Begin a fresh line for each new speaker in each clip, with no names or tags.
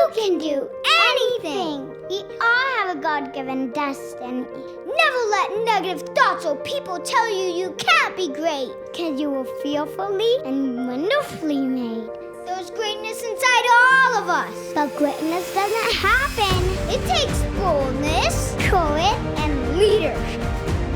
can do anything. We all have a God-given destiny. Never let negative thoughts or people tell you can't be great, because you were fearfully and wonderfully made. There's greatness inside all of us. But greatness doesn't happen. It takes boldness, courage, and leadership.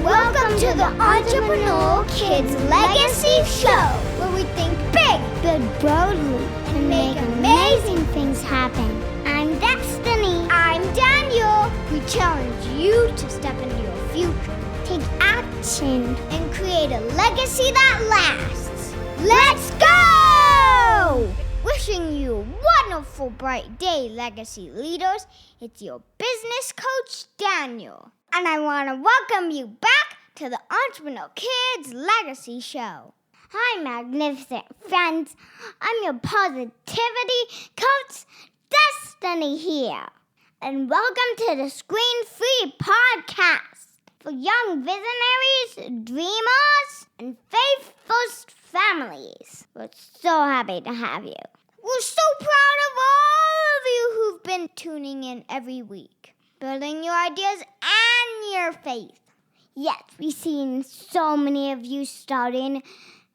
Welcome to the Entrepreneurial Kids Legacy Show, where we think big, build boldly, and make amazing things happen. I'm Destiny. I'm Daniel. We challenge you to step into your future, take action, and create a legacy that lasts. Let's go! Wishing you a wonderful, bright day, legacy leaders. It's your business coach, Daniel. And I want to welcome you back to the Entrepreneurial Kids Legacy Show. Hi, magnificent friends. I'm your positivity coach, Destiny here. And welcome to the Screen-Free Podcast for young visionaries, dreamers, and faith-first families. We're so happy to have you. We're so proud of all of you who've been tuning in every week, building your ideas and your faith. Yes, we've seen so many of you starting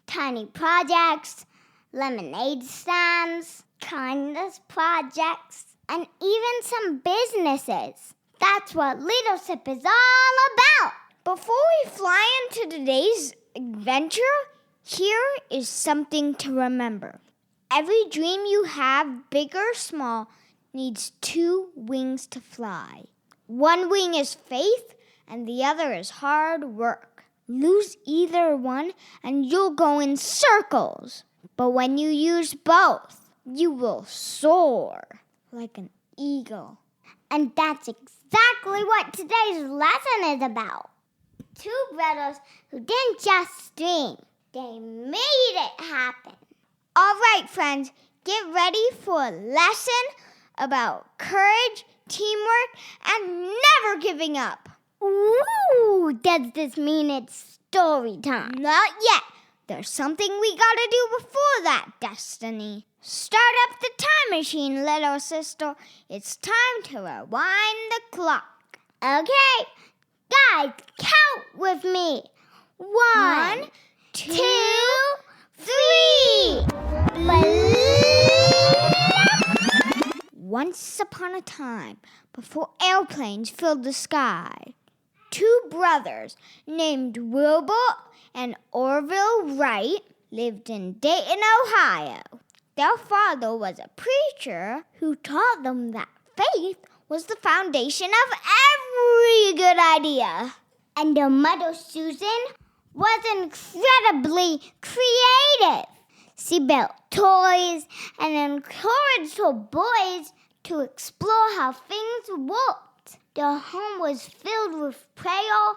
tiny projects, lemonade stands, kindness projects, and even some businesses. That's what leadership is all about. Before we fly into today's adventure, here is something to remember. Every dream you have, big or small, needs 2 wings to fly. One wing is faith, and the other is hard work. Lose either one, and you'll go in circles. But when you use both, you will soar like an eagle. And that's exactly what today's lesson is about. 2 brothers who didn't just dream, they made it happen. All right, friends, get ready for a lesson about courage, teamwork, and never giving up. Ooh, does this mean it's story time? Not yet. There's something we gotta do before that, Destiny. Start up the time machine, little sister. It's time to rewind the clock. Okay, guys, count with me. 1, 2, 3. Once upon a time, before airplanes filled the sky, 2 brothers named Wilbur and Orville Wright lived in Dayton, Ohio. Their father was a preacher who taught them that faith was the foundation of every good idea. And their mother, Susan, was incredibly creative. She built toys and encouraged her boys to explore how things worked. Their home was filled with prayer,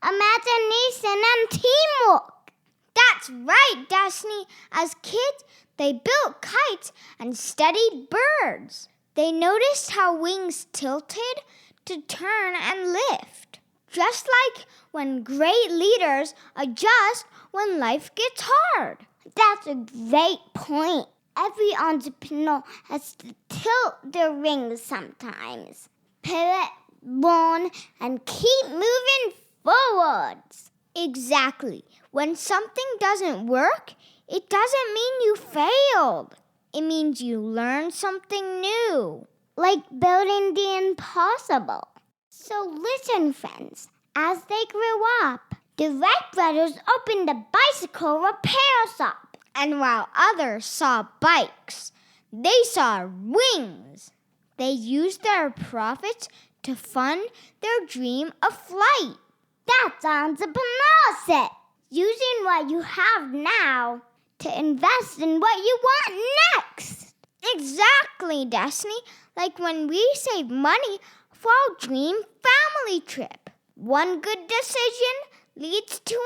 imagination, and teamwork. That's right, Destiny. As kids, they built kites and studied birds. They noticed how wings tilted to turn and lift. Just like when great leaders adjust when life gets hard. That's a great point. Every entrepreneur has to tilt their wings sometimes. Pivot, learn, and keep moving forwards. Exactly. When something doesn't work, it doesn't mean you failed. It means you learned something new. Like building the impossible. So listen, friends, as they grew up, the Wright brothers opened a bicycle repair shop. And while others saw bikes, they saw wings. They used their profits to fund their dream of flight. That's entrepreneurship. Using what you have now to invest in what you want next. Exactly, Destiny. Like when we save money for our dream family trip. One good decision leads to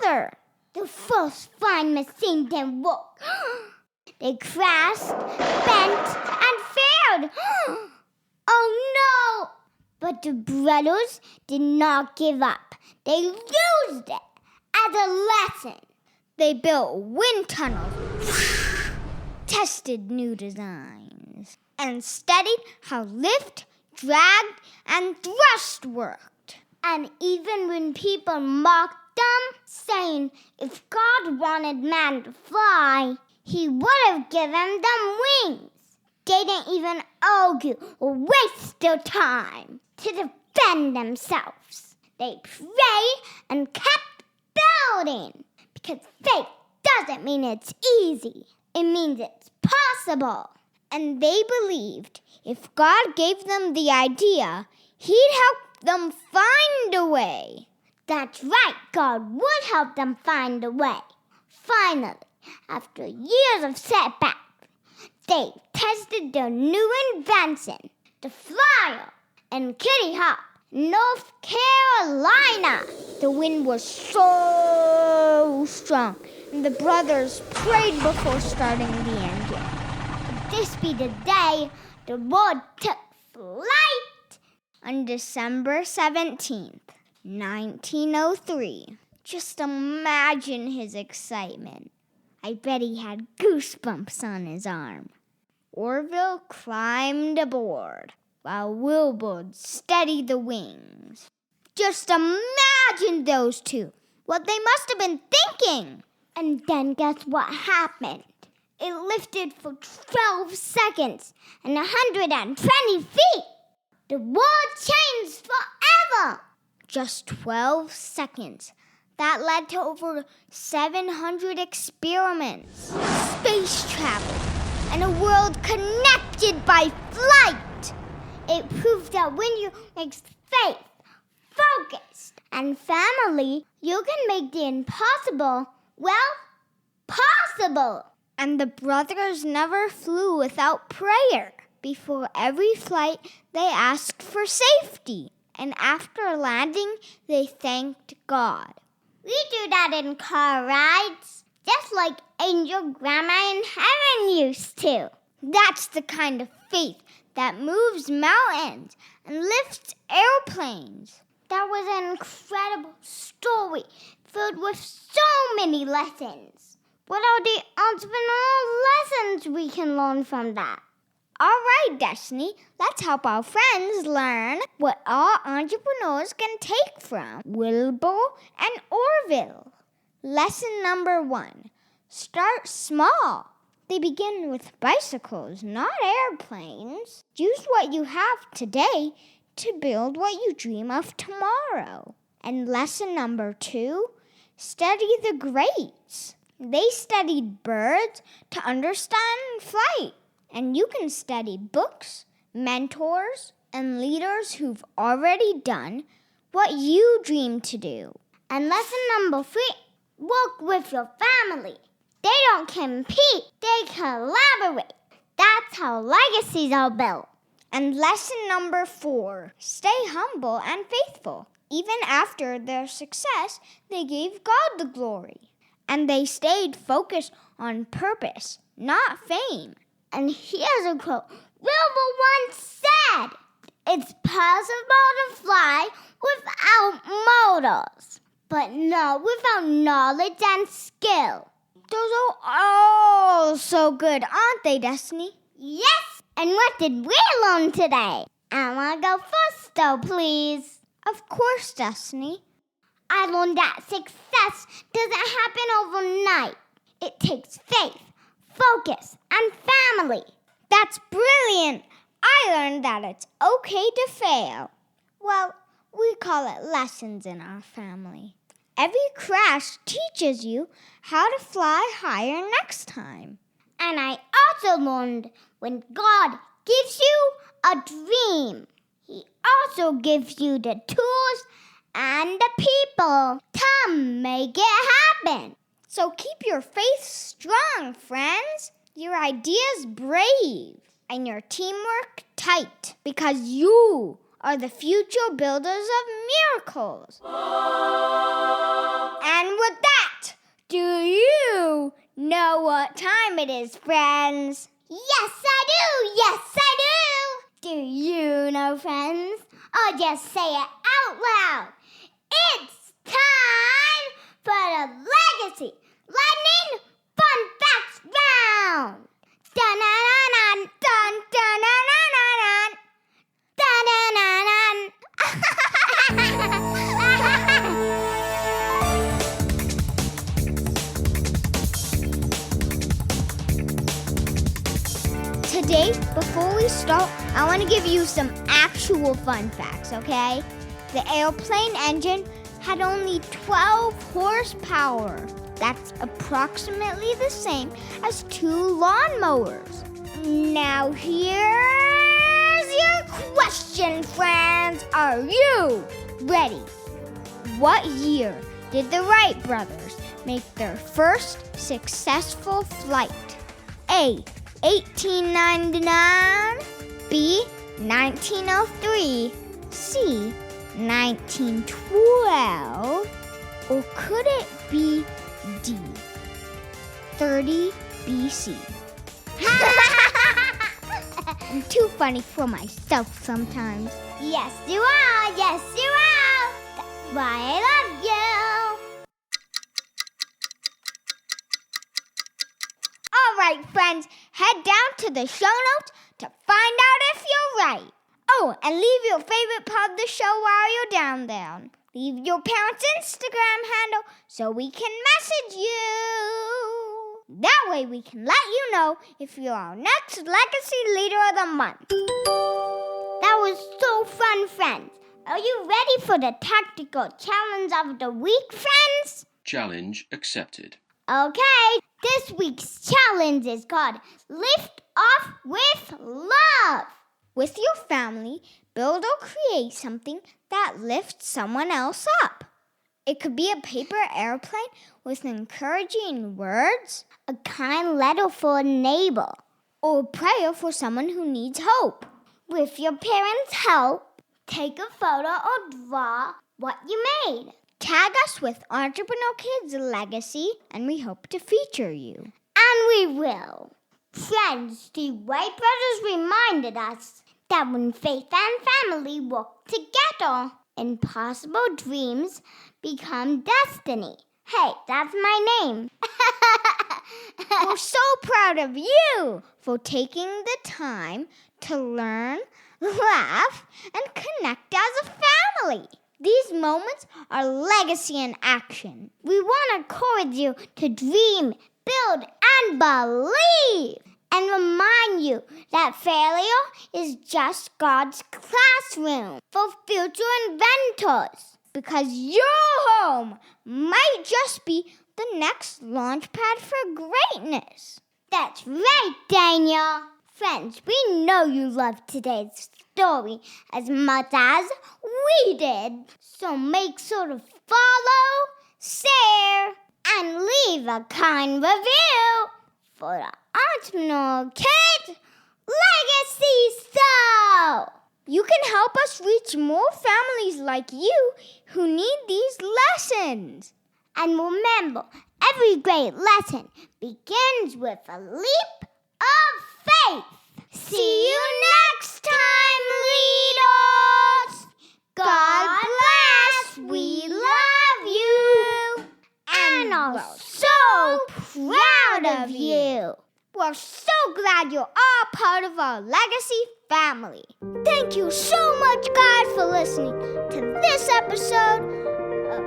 another. The first flying machine didn't work. They crashed, bent, and failed. Oh no! But the brothers did not give up. They used it as a lesson. They built wind tunnels, tested new designs, wings and studied how lift, drag, and thrust worked. And even when people mocked them, saying if God wanted man to fly, he would have given them wings, they didn't even argue or waste their time to defend themselves. They prayed and kept building, because faith doesn't mean it's easy. It means it's possible. And they believed if God gave them the idea, he'd help them find a way. That's right, God would help them find a way. Finally, after years of setbacks, they tested their new invention, the flyer, in Kitty Hawk, North Carolina. The wind was so strong, and the brothers prayed before starting the engine. This be the day the bird took flight on December 17th, 1903. Just imagine his excitement. I bet he had goosebumps on his arm. Orville climbed aboard, while Wilbur steadied the wings. Just imagine those two, what they must have been thinking. And then guess what happened? It lifted for 12 seconds and 120 feet. The world changed forever. Just 12 seconds. That led to over 700 experiments, space travel, and a world connected by flight. It proved that when you make faith, focus, and family, you can make the impossible, possible. And the brothers never flew without prayer. Before every flight, they asked for safety. And after landing, they thanked God. We do that in car rides, just like Angel Grandma in heaven used to. That's the kind of faith that moves mountains and lifts airplanes. That was an incredible story filled with so many lessons. What are the entrepreneurial lessons we can learn from that? All right, Destiny, let's help our friends learn what all entrepreneurs can take from Wilbur and Orville. Lesson number 1, start small. They begin with bicycles, not airplanes. Use what you have today to build what you dream of tomorrow. And lesson number 2, study the greats. They studied birds to understand flight. And you can study books, mentors, and leaders who've already done what you dream to do. And lesson number 3, work with your family. They don't compete, they collaborate. That's how legacies are built. And lesson number 4, stay humble and faithful. Even after their success, they gave God the glory. And they stayed focused on purpose, not fame. And here's a quote Wilbur once said, "It's possible to fly without motors, but not without knowledge and skill." Those are all so good, aren't they, Destiny? Yes! And what did we learn today? I want to go first, though, please. Of course, Destiny. I learned that success doesn't happen overnight. It takes faith, focus, and family. That's brilliant. I learned that it's okay to fail. Well, we call it lessons in our family. Every crash teaches you how to fly higher next time. And I also learned when God gives you a dream, He also gives you the tools and the people to make it happen. So keep your faith strong, friends. Your ideas brave and your teamwork tight, because you are the future builders of miracles. And with that, do you know what time it is, friends? Yes, I do! Yes, I do! Do you know, friends? Or just say it out loud. It's time for the Legacy Lightning Fun Facts Round! Dun dun dun dun dun! Today, before we start, I want to give you some actual fun facts, okay? The airplane engine had only 12 horsepower. That's approximately the same as 2 lawnmowers. Now here's your question, friends. Are you ready? What year did the Wright brothers make their first successful flight? A, 1899, B, 1903, C, 1912, or could it be D, 30 BC? I'm too funny for myself sometimes. Yes, you are. Yes, you are. That's why I love you. All right, friends, head down to the show notes to find out if you're right. Oh, and leave your favorite part of the show while you're down there. Leave your parents' Instagram handle so we can message you. That way we can let you know if you're our next Legacy Leader of the Month. That was so fun, friends. Are you ready for the tactical challenge of the week, friends?
Challenge accepted.
Okay, this week's challenge is called Lift Off with Love. With your family, build or create something that lifts someone else up. It could be a paper airplane with encouraging words, a kind letter for a neighbor, or a prayer for someone who needs hope. With your parents' help, take a photo or draw what you made. Tag us with Entrepreneur Kids Legacy, and we hope to feature you. And we will. Friends, the Wright brothers reminded us that when faith and family work together, impossible dreams become destiny. Hey, that's my name. We're so proud of you for taking the time to learn, laugh, and connect as a family. These moments are legacy in action. We want to encourage you to dream, build, and believe. And remind you that failure is just God's classroom for future inventors. Because your home might just be the next launch pad for greatness. That's right, Daniel. Friends, we know you loved today's story as much as we did. So make sure to follow, share, and leave a kind review for the Entrepreneurial Kids Legacy Show. You can help us reach more families like you who need these lessons. And remember, every great lesson begins with a leap of faith. See you next time, leaders. God bless. We love you. And are so proud of you. We're so glad you're all part of our legacy family. Thank you so much, guys, for listening to this episode of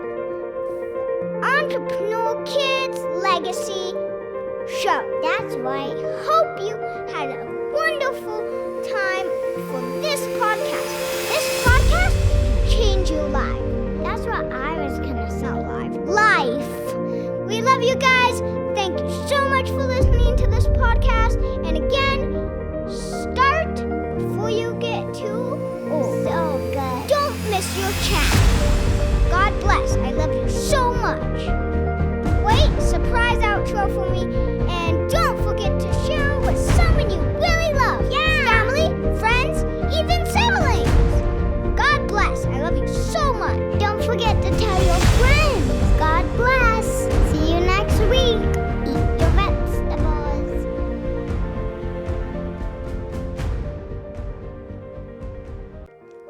Entrepreneur Kids Legacy Show. That's right. Hope you had a wonderful time for this podcast. This podcast can change your life. That's what I was going to say. Life. We love you guys. Thank you so much for listening to this podcast. And again, start before you get too old. So good. Don't miss your chance. God bless. I love you so much. Wait, surprise outro for me. And don't forget to share with someone you really love. Yeah. Family, friends, even siblings. God bless. I love you so much. Don't forget to tell your friends. God bless. See you next week. Eat your vegetables.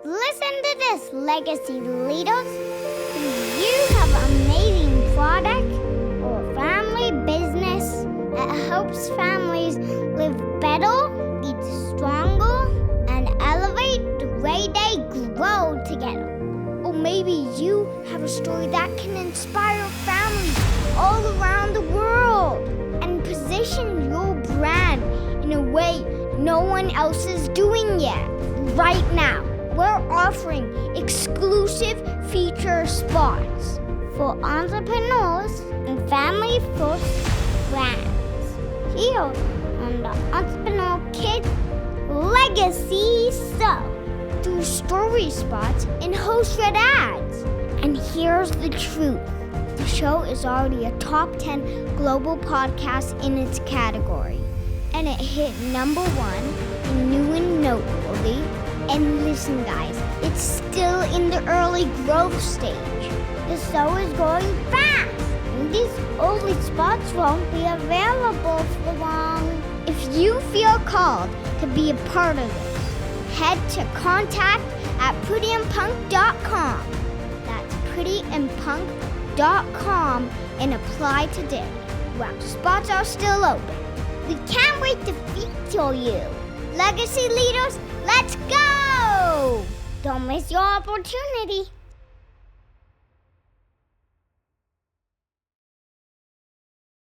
Listen to this, legacy leaders. Do you have an amazing product or family business that helps families live better, get stronger, and elevate the way they grow together? Or maybe you have a story that can inspire families all around the world and position your brand in a way no one else is doing yet. Right now, we're offering exclusive feature spots for entrepreneurs and family-first brands here on the Entrepreneurial Kids Legacy Show. Do story spots and host-read ads. And here's the truth. The show is already a top 10 global podcast in its category. And it hit number 1 in new and noteworthy. And listen, guys, it's still in the early growth stage. The show is growing fast. And these early spots won't be available for long. If you feel called to be a part of this, head to contact@prettyandpunk.com. That's prettyandpunk.com and apply today while spots are still open. We can't wait to feature you. Legacy leaders, let's go! Don't miss your opportunity.